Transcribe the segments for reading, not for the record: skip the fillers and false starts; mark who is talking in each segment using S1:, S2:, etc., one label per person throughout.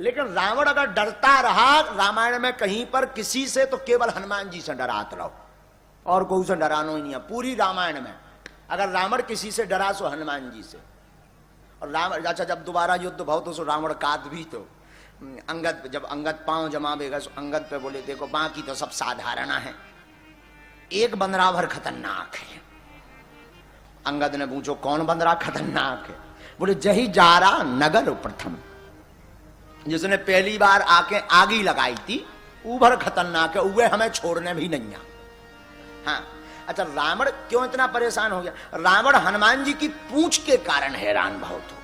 S1: लेकिन रावण अगर डरता रहा रामायण में कहीं पर किसी से, तो केवल हनुमान जी से डरात रहो, और कोई से डरानो ही नहीं है। पूरी रामायण में अगर रावण किसी से डरा सो हनुमान जी से। और रावण, अच्छा जब दोबारा युद्ध भाव तो सो रावण काद भी तो अंगद, जब अंगद पांव जमावेगा सो अंगद पे बोले देखो बाकी तो सब साधारण है, एक बंदरा भर खतरनाक है। अंगद ने पूछो कौन बंदरा खतरनाक है? बोले जही जारा नगर प्रथम, जिसने पहली बार आके आगी लगाई थी, उभर खतरनाक है, उवे हमें छोड़ने भी नहीं आ। हाँ अच्छा, रावण क्यों इतना परेशान हो गया? रावण हनुमान जी की पूंछ के कारण हैरान बहुत हो।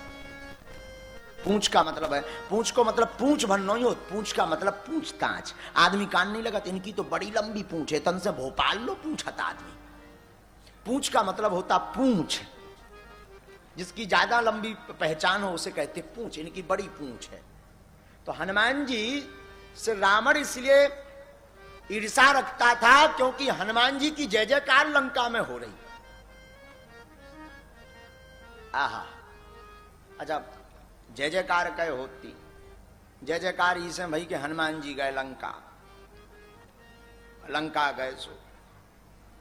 S1: पूंछ का मतलब है, पूंछ को मतलब पूंछ भर नहीं हो, पूंछ का मतलब पूछताछ। आदमी कान नहीं लगा, इनकी तो बड़ी लंबी पूंछ है, तन से भोपाल लो पूछता आदमी। पूंछ का मतलब होता पूंछ, जिसकी ज्यादा लंबी पहचान हो उसे कहते पूंछ, इनकी बड़ी पूंछ है। तो हनुमान जी से रावण इसलिए ईर्षा रखता था क्योंकि हनुमान जी की जय जयकार लंका में हो रही। आहा, अच्छा जय जयकार कहे होती, जय जयकार इसे भाई के हनुमान जी गए लंका, लंका गए सो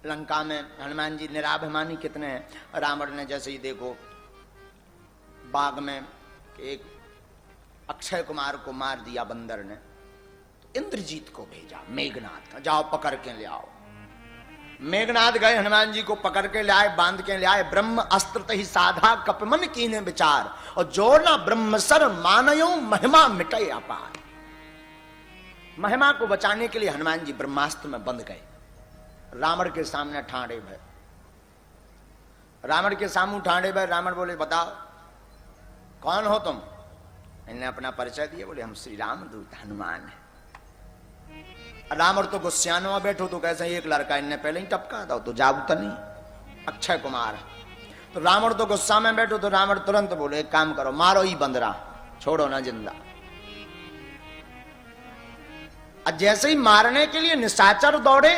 S1: लंका में हनुमान जी निराभिमानी कितने हैं। रावण ने जैसे ही देखो बाग में एक अक्षय कुमार को मार दिया बंदर ने, तो इंद्रजीत को भेजा मेघनाथ, जाओ पकड़ के ले आओ। मेघनाथ गए हनुमान जी को पकड़ के ले आए, बांध के ले आए। ब्रह्म अस्त्र ही साधा कपमन कीने विचार, और जोड़ना ब्रह्मसर मानयो महिमा मिटे अपार। महिमा को बचाने के लिए हनुमान जी ब्रह्मास्त्र में बंध गए। रावण के सामने ठाड़े भय, रावण के सामने ठाड़े भय। रावण बोले बताओ कौन हो तुम? इन्हें अपना परिचय दिया, बोले हम श्री राम दूत हनुमान है। रावण तो गुस्सानो में बैठो तो कैसे एक लड़का इन्हें पहले ही टपका दो तो जाऊ तो नहीं, अक्षय कुमार। तो रावण तो गुस्सा में बैठो तो रावण तुरंत बोले एक काम करो, मारो ही बंदरा, छोड़ो ना जिंदा। और जैसे ही मारने के लिए निशाचर दौड़े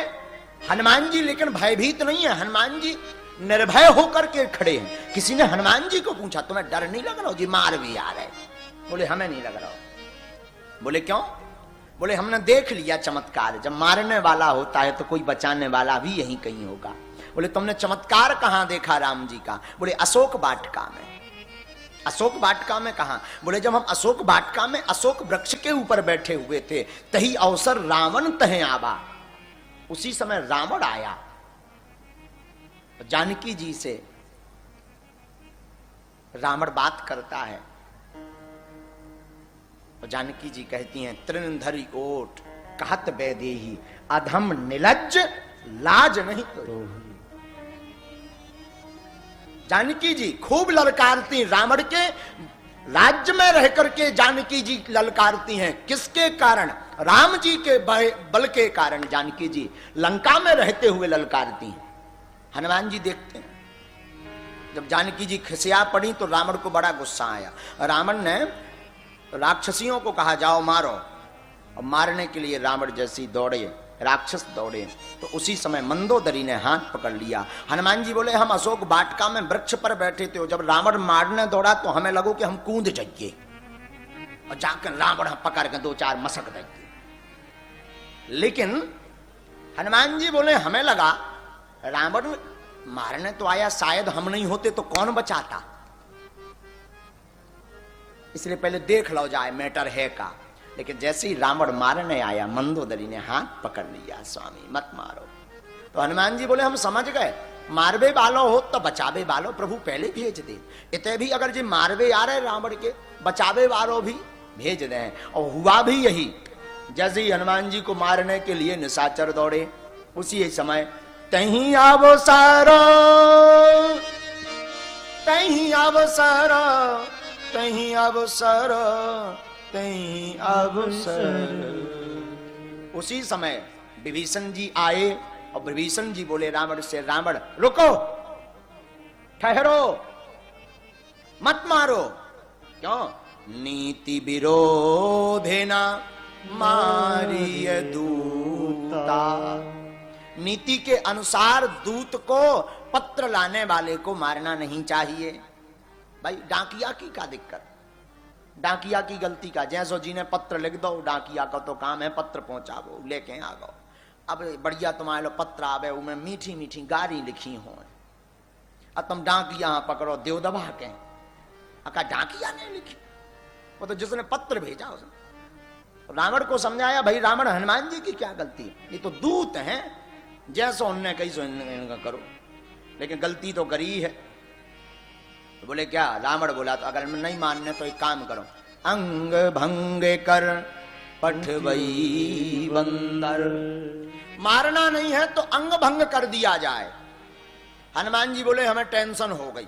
S1: हनुमान जी, लेकिन भयभीत नहीं है। हनुमान जी निर्भय होकर के खड़े हैं। किसी ने हनुमान जी को पूछा तुम्हें डर नहीं लग रहा? जी मार भी आ रहे। बोले हमें नहीं लग रहा। बोले क्यों? बोले हमने देख लिया चमत्कार, जब मारने वाला होता है तो कोई बचाने वाला भी यहीं कहीं होगा। बोले तुमने चमत्कार कहां देखा राम जी का? बोले अशोक वाटिका में। अशोक वाटिका में कहां? बोले जब हम अशोक वाटिका में अशोक वृक्ष के ऊपर बैठे हुए थे, तही अवसर रावण तहे आवा। उसी समय रावण आया, जानकी जी से रावण बात करता है, और जानकी जी कहती हैं तृणधरी ओट कहत बैदेही, अधम निलज्ज लाज नहीं तो। जानकी जी खूब ललकारती, रावण के राज्य में रह करके जानकी जी ललकारती हैं। किसके कारण? राम जी के बल के कारण जानकी जी लंका में रहते हुए ललकारती हैं। हनुमान जी देखते हैं, जब जानकी जी खिसिया पड़ी तो रावण को बड़ा गुस्सा आया। रावण ने राक्षसियों को कहा जाओ मारो, और मारने के लिए रावण जैसी दौड़े, राक्षस दौड़े, तो उसी समय मंदोदरी ने हाथ पकड़ लिया। हनुमान जी बोले हम अशोक वाटिका में वृक्ष पर बैठे थे, जब रावण मारने दौड़ा तो हमें लगो कि हम कूद जाइए, और जाकर रावण पकड़ के दो चार मसक देंगे। लेकिन हनुमान जी बोले हमें लगा रावण मारने तो आया, शायद हम नहीं होते तो कौन बचाता, इसलिए पहले देख लो जाए मैटर है का। लेकिन जैसे ही रावण मारने आया मंदोदरी ने हाथ पकड़ लिया, स्वामी मत मारो। तो हनुमान जी बोले हम समझ गए, मारवे वालो हो तो बचावे वालो प्रभु पहले भेज दे। इतने भी अगर जी मारवे आ रहे रावण के, बचावे वालों भी भेज दें। और हुआ भी यही, जैसे ही हनुमान जी को मारने के लिए निशाचर दौड़े, उसी समय तहीं अवसर, तहीं अवसर, तहीं अवसर, तहीं अवसर। उसी समय विभीषण जी आए, और विभीषण जी बोले रावण से, रावण रुको, ठहरो, मत मारो। क्यों? नीति विरोधेना मारिय दूता। नीति के अनुसार दूत को, पत्र लाने वाले को मारना नहीं चाहिए। भाई डाकिया की क्या दिक्कत? डाकिया की गलती का, जैसो जी ने पत्र लिख दो, डाकिया का तो काम है पत्र पहुंचावो, लेके आ गो। अब बढ़िया तुम्हारे लो पत्र आवे, उनमें मीठी मीठी गारी लिखी हो, अब तुम डाकिया पकड़ो देव दबा के, अका डाकिया ने लिखी, वो तो जिसने पत्र भेजा उसने। रावण को समझाया भाई रावण हनुमान जी की क्या गलती है, ये तो दूत हैं, जैसो उनने कही सो इनका करो, लेकिन गलती तो करी है। तो बोले क्या? रावण बोला तो अगर नहीं मानने तो एक काम करो, अंग भंग कर पठवई बंदर, मारना नहीं है तो अंग भंग कर दिया जाए। हनुमान जी बोले हमें टेंशन हो गई।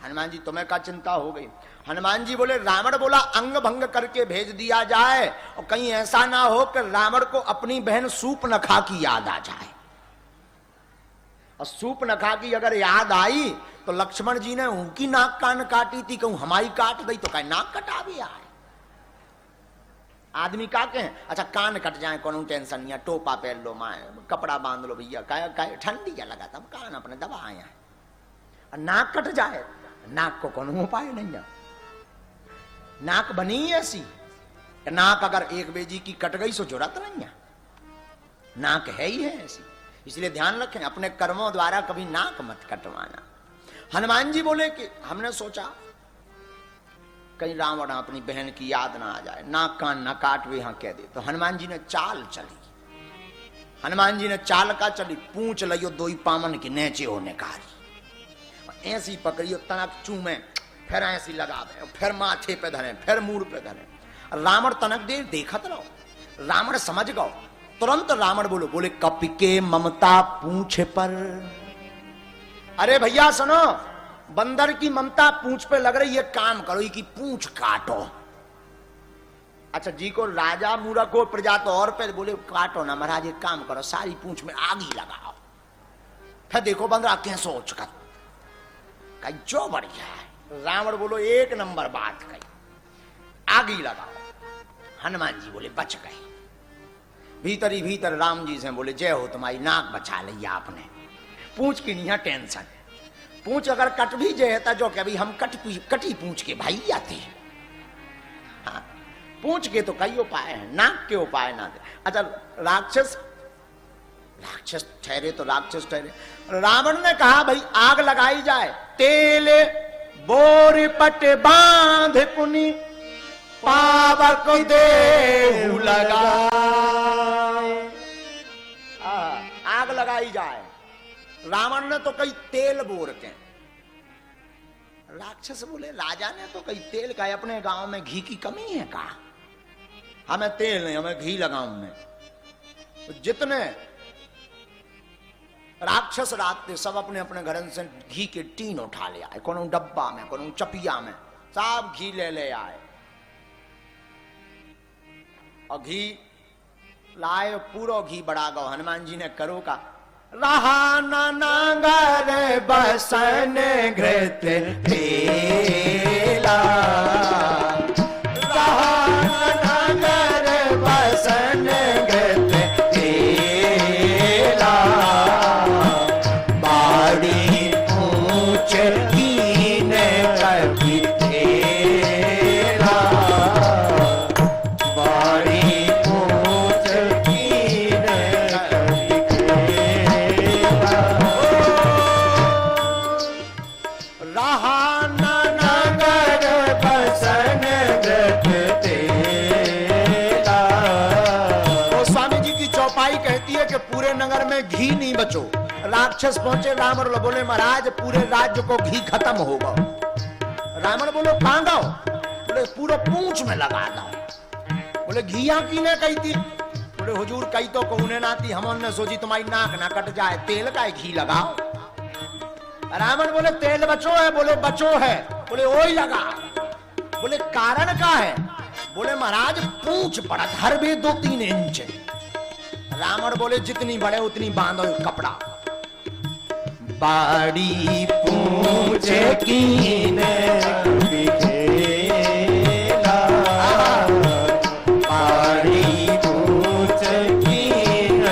S1: हनुमान जी तुम्हें क्या चिंता हो गई? हनुमान जी बोले रावण बोला अंग भंग करके भेज दिया जाए, और कहीं ऐसा ना हो कि रावण को अपनी बहन सूर्पनखा की याद आ जाए, और सूर्पनखा की अगर याद आई तो लक्ष्मण जी ने उनकी नाक कान काटी थी, कहूं हमारी काट गई तो कहीं नाक कटा भी आए। आदमी का कहे अच्छा कान कट जाए कोनो टेंशन नहीं है, टोपा पहन लो, माए कपड़ा बांध लो भैया, काय ठंडी क्या लगा तब कान अपने दबा आए हैं। नाक कट जाए, नाक को कोनो उपाय नहीं है, नाक बनी ऐसी, नाक अगर एक बेजी की कट गई सो जरूरत नहीं है, नाक है ही है ऐसी। इसलिए ध्यान रखें अपने कर्मों द्वारा कभी नाक मत कटवाना। हनुमान जी बोले कि हमने सोचा कहीं रावण अपनी बहन की याद ना आ जाए, नाक कान ना काट वे यहां कह दे। तो हनुमान जी ने चाल चली, हनुमान जी ने चाल का चली, पूंछ लियो दो ही पामन के नीचे होने का, ऐसी पकड़ियो तनक चूमे, फिर ऐसी लगावे, फिर माथे पे धरे, फिर मूड पे धरे। रावण तनक देर देखत रहो, रावण समझ गो, तुरंत रावण बोले कपि के ममता पूंछ पर। अरे भैया सुनो, बंदर की ममता पूंछ पे लग रही है, काम करो ये की पूंछ काटो। अच्छा जी को राजा मूरा को प्रजा तो और पे बोले काटो ना महाराज, एक काम करो सारी पूंछ में आग ही लगाओ, फिर देखो बंदरा कैसे सोच कर कही जो बढ़िया है। रावण बोलो एक नंबर बात कही, आग ही लगाओ। हनुमान जी बोले बच गए। भीतर ही भीतर राम जी से बोले जय हो तुम्हारी नाक बचा लिया आपने, पूंछ की नहीं है टेंशन, पूंछ अगर कट भी जाता जो कि अभी हम कटी पूंछ के भाई आते हैं, हाँ पूंछ के तो कई उपाय हैं, नाक के उपाय ना दे। अच्छा राक्षस ठहरे तो राक्षस ठहरे, रावण ने कहा भाई आग लगाई जाए, तेल बोर पट बांध पुनि पावक देहु लगाए, आग लगाई जाए। रावण ने तो कई तेल बोर के, राक्षस बोले राजा ने तो कई तेल का, अपने गांव में घी की कमी है का, हमें तेल नहीं हमें घी लगाऊं मैं। तो जितने राक्षस रात थे सब अपने अपने घर से घी के टीन उठा ले आए, कोनो डब्बा में कोनो चपिया में सब घी ले आए, और घी लाए पूरा घी बढ़ा गो। हनुमान जी ने करो का रहा नागर बसन घृत तेला, रहा नागर बसन घृत तेला, बाड़ी पूछ कीन कभी तेला, बाड़ी पूछ कीन कभी रहा नगर बसन घृत तेला। तो स्वामी जी की चौपाई कहती है कि पूरे नगर में घी नहीं बचो। राक्षस पहुंचे, रावण बोले महाराज पूरे राज्य को घी खत्म होगा। रावण बोलो कहां गाओ? बोले पूरा पूंछ में लगा दो। बोले घिया की ने कही थी? बोले हुजूर कही तो कौने ना थी, हमने सोची तुम्हारी नाक ना कट जाए, तेल का घी लगाओ। रावण बोले तेल बचो है? बोले बचो है। बोले ओ ही लगा। बोले कारण का है? बोले महाराज पूंछ पड़त हर बे 2-3 इंच। रावण बोले जितनी बड़े उतनी बांधो कपड़ा। बाड़ी पूंछ कीन बिखेला, बाड़ी पूंछ कीन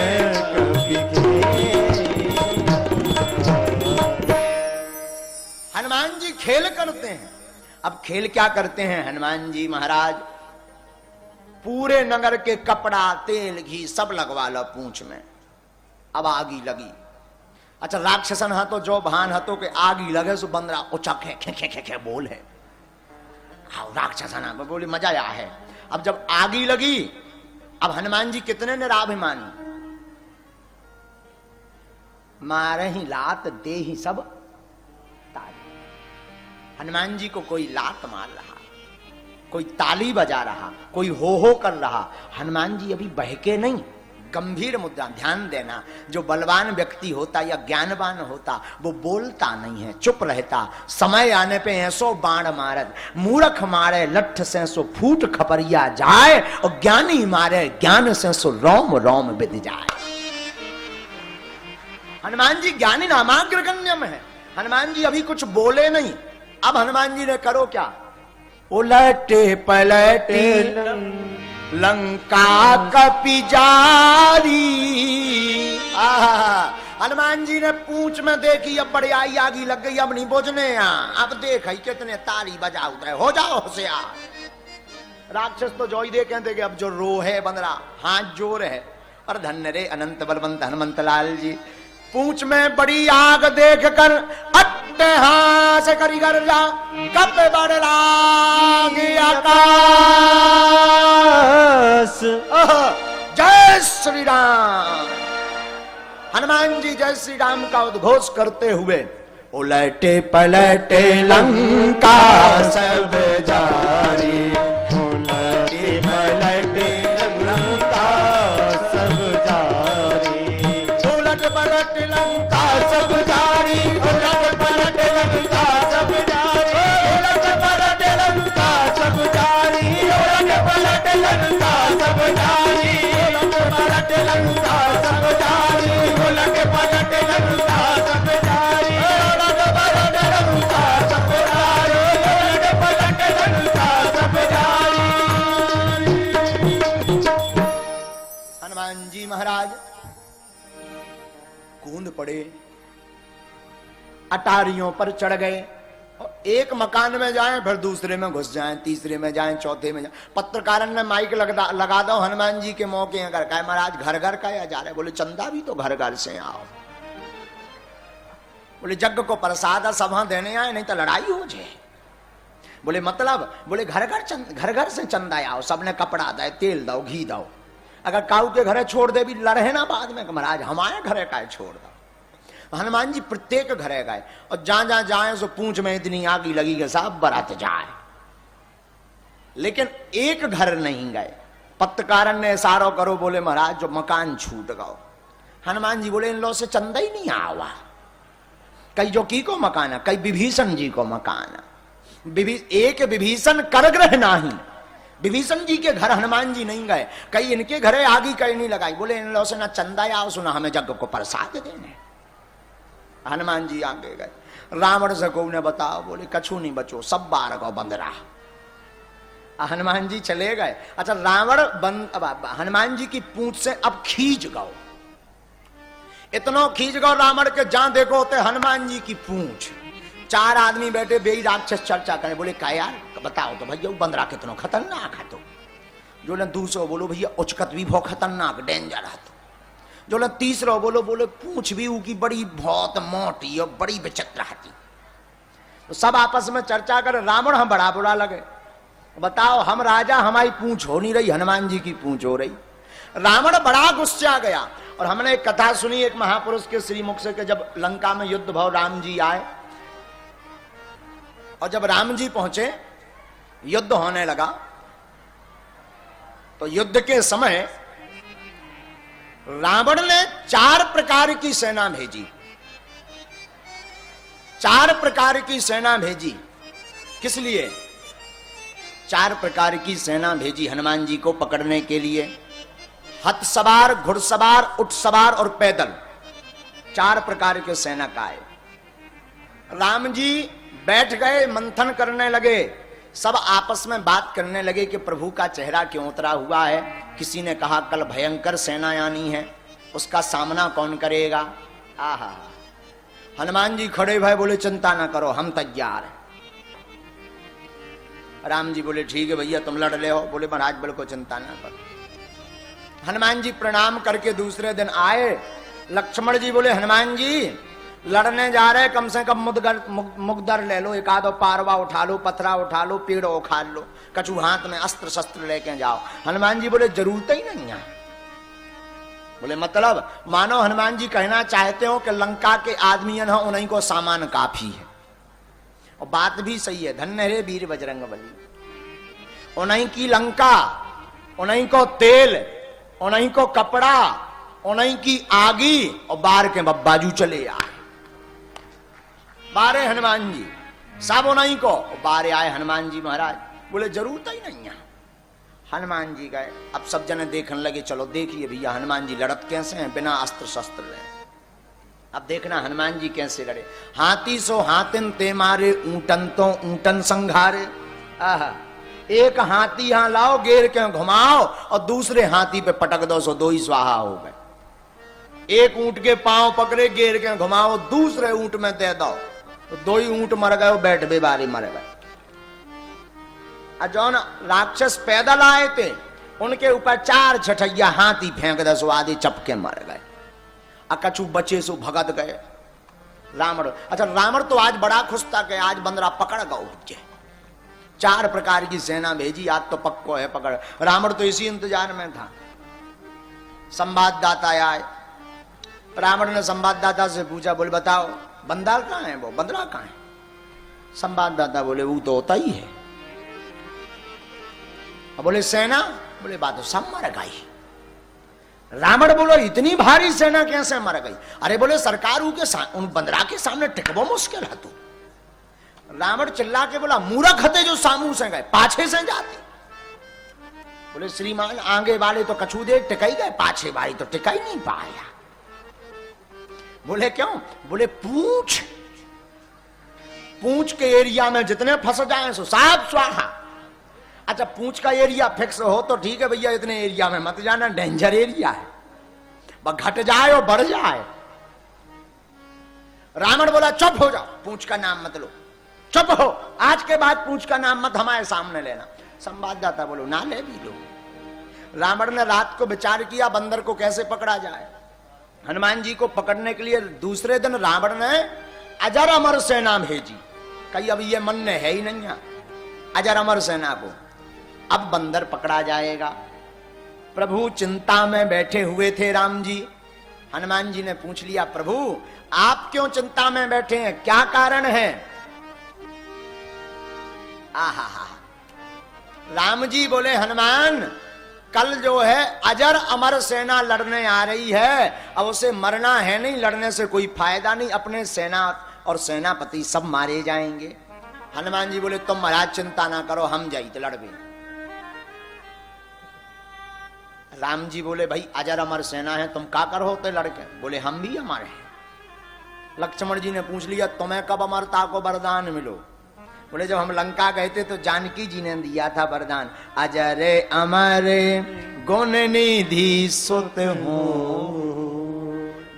S1: बिखेला। हनुमान जी खेल करते हैं। अब खेल क्या करते हैं हनुमान जी महाराज, पूरे नगर के कपड़ा तेल घी सब लगवा लो पूंछ में। अब आगी लगी। अच्छा राक्षसन हा तो जो भान हतो के आगी लगे सो बंदरा उचा खे खे खे खे खे बोल है। हाँ राक्षसन हा बोले मजा आया है। अब जब आगी लगी, अब हनुमान जी कितने निराभिमानी, मारे ही लात दे ही सब ताली। हनुमान जी को कोई लात मार रहा, कोई ताली बजा रहा, कोई हो कर रहा, हनुमान जी अभी बहके नहीं, गंभीर मुद्रा। ध्यान देना, जो बलवान व्यक्ति होता या ज्ञानवान होता वो बोलता नहीं है, चुप रहता। समय आने पे ऐसो बाण मारत, मूर्ख मारे लठ से सो फूट खपरिया जाए, और ज्ञानी मारे ज्ञान से सो रोम रोम बिध जाए। हनुमान जी ज्ञानी नामाग्रगण्यम है। हनुमान जी अभी कुछ बोले नहीं। अब हनुमान जी ने करो क्या, उलटे पलटे लंका कपि जारी। हनुमान जी ने पूंछ में देखी, अब बड़ी आई आगी लग गई, अब नहीं बोझने अब देख कितने ताली बजा उतरे, हो जाओ होशियार। राक्षस तो जो ही देखे थे कि अब जो रो है बंदरा, हाथ जोर है। और धन्य रे अनंत बलवंत हनुमंत लाल जी, पूंछ में बड़ी आग देख कर अट्टहास करी गर्जा, कब बढ़ लागी आकाश। जय श्री राम। हनुमान जी जय श्री राम का उद्घोष करते हुए उलटे पलटे लंका सब जारी, उलटे पलटे लंका सब जारी, उलट पलट लंका सब जारी, उलट पलट लंका सब जारी, उलट पलट लंका सब जारी, उलट पलट लंका सब जारी, उलट पलट लंका सब जारी, उलट पलट लंका सब जारी, उलट पलट लंका सब जारी, उलट पलट लंका सब जारी। हनुमान जी महाराज कूद पड़े, अटारियों पर चढ़ गए, और एक मकान में जाएं फिर दूसरे में घुस जाएं, तीसरे में जाएं, चौथे में जाएं। पत्रकारन ने माइक लगा दो हनुमान जी के मौके अगर कहे महाराज घर घर का या जा रहे, बोले चंदा भी तो घर घर से आओ, बोले जग को प्रसाद सभा देने आए नहीं तो लड़ाई हो जाए। बोले मतलब, बोले घर घर से चंदा आओ, सबने कपड़ा दे, तेल दो, घी दो। अगर काऊ के घरे छोड़ दे भी लड़े ना बाद में, महाराज हमारे घरे का छोड़ दो। हनुमान जी प्रत्येक घरे गए, और जहां जहां जाए सो पूंछ में इतनी आगी लगी कि साहब बरात जाए, लेकिन एक घर नहीं गए। पत्रकारन ने इशारा करो, बोले महाराज जो मकान छूट गओ। हनुमान जी बोले इन लोगों से चंदा ही नहीं आवा। कई जो की को मकान है, कई विभीषण जी को मकान है, एक विभीषण करग्रह नाही, विभीषण जी के घर हनुमान जी नहीं गए, कई इनके घरे आगी कहीं नहीं लगाई। बोले इन लोगों से ना चंदा आओ सुना हमें जग को प्रसाद देने। हनुमान जी आगे गए, रावण से को ने बताओ, बोले कछु नहीं बचो, सब बार गो बंदरा। हनुमान जी चले गए। अच्छा रावण हनुमान जी की पूंछ से अब खींच गओ, इतनो खींच गओ रावण के जहां देखो होते हनुमान जी की पूंछ। चार आदमी बैठे बेई राक्षस चर्चा करे, बोले क्या यार बताओ तो भैया बंदरा कितनो खतरनाक है। तो जो ने दूसरो बोलो भैया उचकत भी बहुत खतरनाक डेंजर है। तो जो ने तीसरो बोलो पूंछ भी उकी बड़ी बहुत मोटी और बड़ी विचित्र है। तो सब आपस में चर्चा कर, रावण हम बड़ा बुरा लगे, बताओ हम राजा हमारी पूंछ हो नहीं रही, हनुमान जी की पूंछ हो रही। रावण बड़ा गुस्सा गया। और हमने एक कथा सुनी एक महापुरुष के श्रीमुख से कि जब लंका में युद्ध भाव राम जी आए, और जब राम जी पहुंचे युद्ध होने लगा, तो युद्ध के समय रावण ने 4 प्रकार की सेना भेजी। 4 प्रकार की सेना भेजी। किस लिए 4 प्रकार की सेना भेजी? हनुमान जी को पकड़ने के लिए। हथ सवार, घुड़सवार, ऊंट सवार और पैदल, 4 प्रकार के सेना का है। राम जी बैठ गए, मंथन करने लगे, सब आपस में बात करने लगे कि प्रभु का चेहरा क्यों उतरा हुआ है। किसी ने कहा कल भयंकर सेना आनी है, उसका सामना कौन करेगा। आहा, हनुमान जी खड़े भय बोले चिंता ना करो हम तैयार हैं। राम जी बोले ठीक है भैया तुम लड़ ले हो। बोले महाराज बल को चिंता ना करो। हनुमान जी प्रणाम करके दूसरे दिन आए। लक्ष्मण जी बोले हनुमान जी लड़ने जा रहे, कम से कम मुगदर ले लो, एक आधो पारवा उठा लो, पथरा उठा लो, पेड़ उखाड़ लो, कछु हाथ में अस्त्र शस्त्र लेके जाओ। हनुमान जी बोले जरूरत ही नहीं है। बोले मतलब मानो हनुमान जी कहना चाहते हो कि लंका के आदमी हो उन्हीं को सामान काफी है। और बात भी सही है, धन्य रे वीर बजरंग बली। उन्हीं की लंका, उन्हीं को तेल, उन्हीं को कपड़ा, उन्हीं की आगी और बार के बाजू चले आए। बारे हनुमान जी सब उन्हीं को बारे आए हनुमान जी महाराज। बोले जरूरत ही नहीं है। हनुमान जी गए। अब सब जने देखने लगे, चलो देखिए भैया हनुमान जी लड़त कैसे हैं बिना अस्त्र शस्त्र ले। अब देखना हनुमान जी कैसे लड़े। हाथी सो हाथिन ते मारे, ऊंटन तो ऊंटन संघारे। आहा, एक हाथी यहां लाओ, गेर के घुमाओ और दूसरे हाथी पे पटक दो, सो दो ही स्वाहा हो गए। एक ऊंट के पांव पकड़े, गेर के घुमाओ, दूसरे ऊंट में दे दो, तो दो ही ऊंट मर गए, बैठ बेबारी मर गए। जौन राक्षस पैदल आए थे उनके ऊपर 4 छठैया हाथी फेंक दे, सो आदि चपके मर गए। कछु बचे सो भगत गए। रावण, अच्छा रावण तो आज बड़ा खुश था कि आज बंदरा पकड़ गए। 4 प्रकार की सेना भेजी, आज तो पक्को है पकड़। रावण तो इसी इंतजार में था। संवाददाता आए। रावण ने संवाददाता से पूछा, बोले बताओ बंदर कहाँ है, वो बंदरा कहाँ है। संवाददाता बोले वो तो होता ही है। बोले सेना, बोले बात तो सब मर गई। रावण बोलो इतनी भारी सेना कैसे मर गई। अरे बोले सरकार उन बंदरा के सामने टिकबो मुश्किल है। तू रावण चिल्ला के बोला मूर्ख हते जो सामू से गए, पाछे से जाते। बोले श्रीमान आगे वाले तो कछु देर टिकाई गए, पाछे वाले तो टिकाई नहीं पाया। बोले क्यों। बोले पूंछ के एरिया में जितने फंस जाए सो साफ स्वाहा। अच्छा पूंछ का एरिया फिक्स हो तो ठीक है भैया, इतने एरिया में मत जाना, डेंजर एरिया है, बस घट जाए और बढ़ जाए। रावण बोला चुप हो जाओ, पूंछ का नाम मत लो, चुप हो, आज के बाद पूंछ का नाम मत हमारे सामने लेना। संवाददाता बोलो ना ले भी लो। रावण ने रात को विचार किया बंदर को कैसे पकड़ा जाए। हनुमान जी को पकड़ने के लिए दूसरे दिन रावण ने अजर अमर सेना भेजी। कही अब ये मन ने है ही नहीं है अजर अमर सेना को, अब बंदर पकड़ा जाएगा। प्रभु चिंता में बैठे हुए थे राम जी। हनुमान जी ने पूछ लिया प्रभु आप क्यों चिंता में बैठे हैं, क्या कारण है। आहा, राम जी बोले हनुमान कल जो है अजर अमर सेना लड़ने आ रही है, अब उसे मरना है नहीं, लड़ने से कोई फायदा नहीं, अपने सेना और सेनापति सब मारे जाएंगे। हनुमान जी बोले तुम महाराज चिंता ना करो, हम जाई तो लड़बे। राम जी बोले भाई अजर अमर सेना है, तुम क्या करो तो लड़के। बोले हम भी हमारे हैं। लक्ष्मण जी ने पूछ लिया तुम्हें कब अमरता को वरदान मिलो। बोले जब हम लंका गए थे तो जानकी जी ने दिया था वरदान, अजर अमर गुण निधि सुत हो।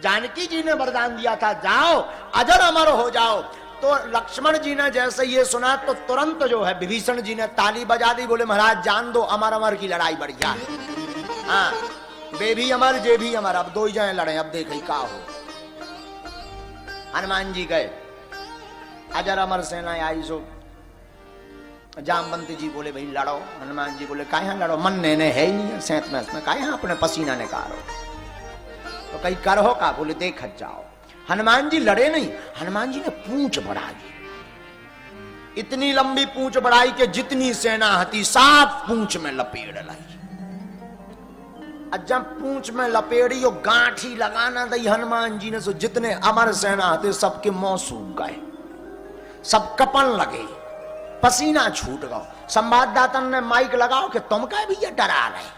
S1: जानकी जी ने वरदान दिया था जाओ अजर अमर हो जाओ। तो लक्ष्मण जी ने जैसे ये सुना तो तुरंत जो है विभीषण जी ने ताली बजा दी। बोले महाराज जान दो अमर अमर की लड़ाई बढ़िया है। हाँ वे भी अमर जे भी अमर, अब दो ही जाए लड़े, अब देखे क्या हो। हनुमान जी गए, अजर अमर सेना आई। सो जामवंत जी बोले भाई लड़ो। हनुमान जी बोले काहे लड़ो, मन ने है ही नहीं सेंत में, इसमें काहे अपने पसीना निकालो। तो कहीं करो का, बोले देख जाओ। हनुमान जी लड़े नहीं, हनुमान जी ने पूंछ बढ़ाई, इतनी लंबी पूंछ बढ़ाई कि जितनी सेना हती साफ पूंछ में लपेड़ लाई। जब पूंछ में लपेड़ी और गांठी लगाना दी हनुमान जी ने, सो जितने अमर सेना हते सबके मुंह सूख गए, सब कपन लगे, पसीना छूट गया। संवाददाता ने माइक लगाओ कि तुम क्या भैया डरा रहे,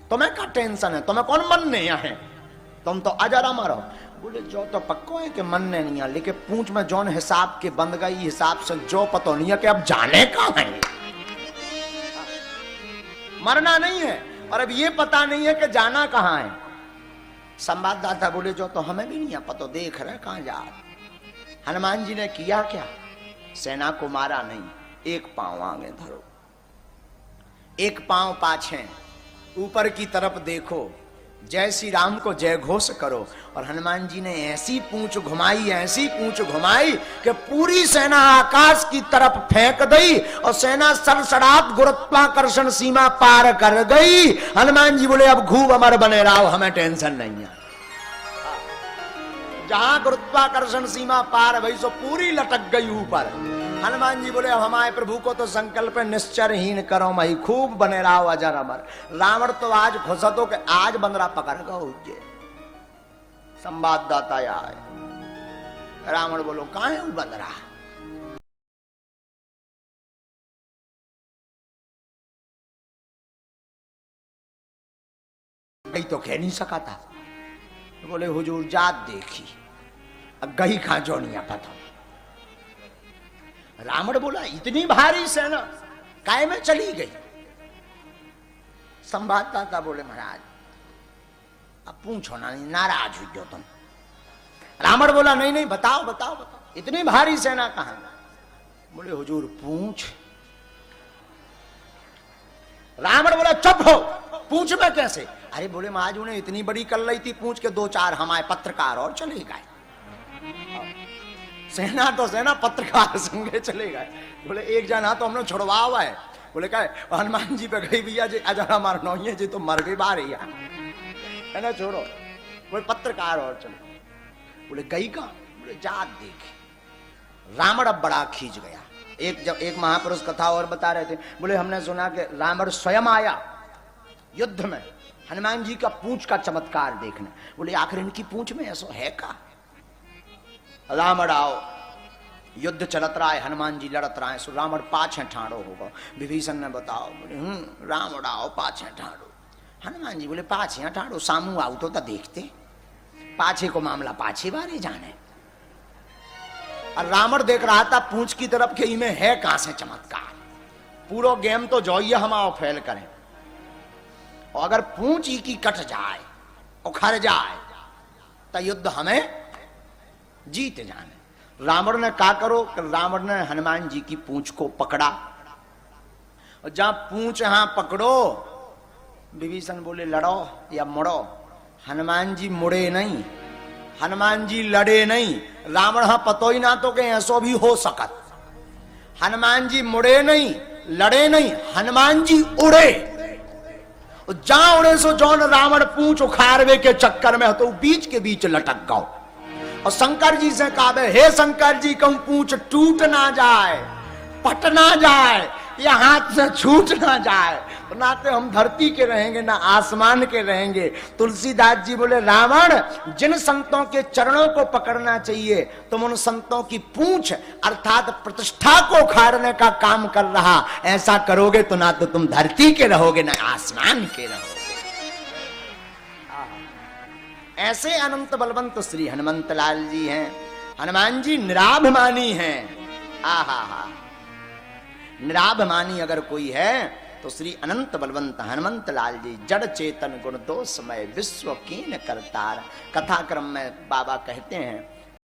S1: तुम्हें क्या टेंशन है, तुम्हें कौन मनने है, तुम तो अजर अमर हो। बोले जो तो पक्को है कि मनने नहीं है, लेकिन पूंछ में जौन हिसाब के बंद गई हिसाब से जो पता नहीं है कि अब जाने कहां है। मरना नहीं है और अब ये पता नहीं है कि जाना कहां है। संवाददाता बोले जो तो हमें भी नहीं है पता, देख रहे कहां जा। हनुमान जी ने किया क्या, सेना को मारा नहीं, एक पांव आगे धरो, एक पांव पाछे, ऊपर की तरफ देखो, जय श्री राम को जय घोष करो। और हनुमान जी ने ऐसी पूंछ घुमाई, ऐसी पूंछ घुमाई कि पूरी सेना आकाश की तरफ फेंक गई और सेना सड़सड़ात गुरुत्वाकर्षण सीमा पार कर गई। हनुमान जी बोले अब खूब अमर बने रहो, हमें टेंशन नहीं है। जहां गुरुत्वाकर्षण सीमा पार भई सो पूरी लटक गई ऊपर। हनुमान जी बोले अब हमारे प्रभु को तो संकल्प निश्चरहीन करो मई, खूब बने रहो अजर अमर। रावण तो आज खुश तो कि आज बंदरा पकड़ गो। संवाददाता आए, रावण बोलो कहां है वो बंदरा? गई तो कह नहीं सका था। बोले हुजूर जात देखी, अब गई कहां जो नहीं पता। रावण बोला इतनी भारी सेना काय में चली गई? संवाददाता बोले महाराज अब पूछो ना, नहीं नाराज हुई हो तुम। रावण बोला नहीं नहीं बताओ बताओ बताओ, इतनी भारी सेना कहां? बोले हुजूर पूछ। रावण बोला चुप हो, पूछ में कैसे? अरे बोले महाराज उन्हें इतनी बड़ी कर ली थी पूछ के, दो चार हमारे पत्रकार और चले गए। सेना तो सेना, पत्रकार संगे चले गए। बोले एक जना तो हमने छुड़वा हुआ है। बोले क्या हनुमान जी पे गई भैया जी अजरा मार नौइये जी तो मर गई बार है ना, छोड़ो। बोले पत्रकार और चले। बोले गई कहां? बोले जात देखी। रावण अब बड़ा खींच गया। एक महापुरुष कथा और बता रहे थे, बोले हमने सुना कि रावण स्वयं आया युद्ध में हनुमान जी का पूंछ का चमत्कार देखने। बोले आखिर इनकी पूंछ में ऐसा है का? रावण आओ, युद्ध चलत रहा है, हनुमान जी लड़त रहा है। सो रावण पाछे ठाड़ो होगा। विभीषण ने बताओ, बोले रावण आओ पाछे ठाड़ो। हनुमान जी बोले पाछे ठाड़ो, सामू आओ तो देखते, पाछे को मामला पाछे बारे जाने। और रावण देख रहा था पूंछ की तरफ के इमे है कहां से चमत्कार। पूरा गेम तो जोइए हम आओ फेल करें, और अगर पूंछ ही की कट जाए उखड़ जाए तो युद्ध हमें जीत जाने। रावण ने क्या करो, रावण ने हनुमान जी की पूंछ को पकड़ा, और जहां पूंछ यहां पकड़ो, विभीषण बोले लड़ो या मुड़ो। हनुमान जी मुड़े नहीं, हनुमान जी लड़े नहीं। रावण हाँ पतो ही ना तो के ऐसो भी हो सकत। हनुमान जी मुड़े नहीं, लड़े नहीं, हनुमान जी उड़े। जहां उड़े सो जौन रावण पूंछ उखाड़वे के चक्कर में तो बीच के बीच लटक गओ। और शंकर जी से कहा हे शंकर जी कहूं पूंछ टूट ना जाए, पट ना जाए, या हाथ से छूट ना जाए, तो ना तो हम धरती के रहेंगे ना आसमान के रहेंगे। तुलसीदास जी बोले रावण जिन संतों के चरणों को पकड़ना चाहिए तुम उन संतों की पूंछ अर्थात प्रतिष्ठा को उखाड़ने का काम कर रहा। ऐसा करोगे तो ना तो तुम धरती के रहोगे ना आसमान के रहोगे। ऐसे अनंत बलवंत श्री हनुमंत लाल जी हैं। हनुमान जी निराभिमानी हैं। आहा हा, निराभिमानी अगर कोई है तो श्री अनंत बलवंत हनुमंत लाल जी। जड़ चेतन गुण दोषमय विश्व कीन करतार। कथा क्रम में बाबा कहते हैं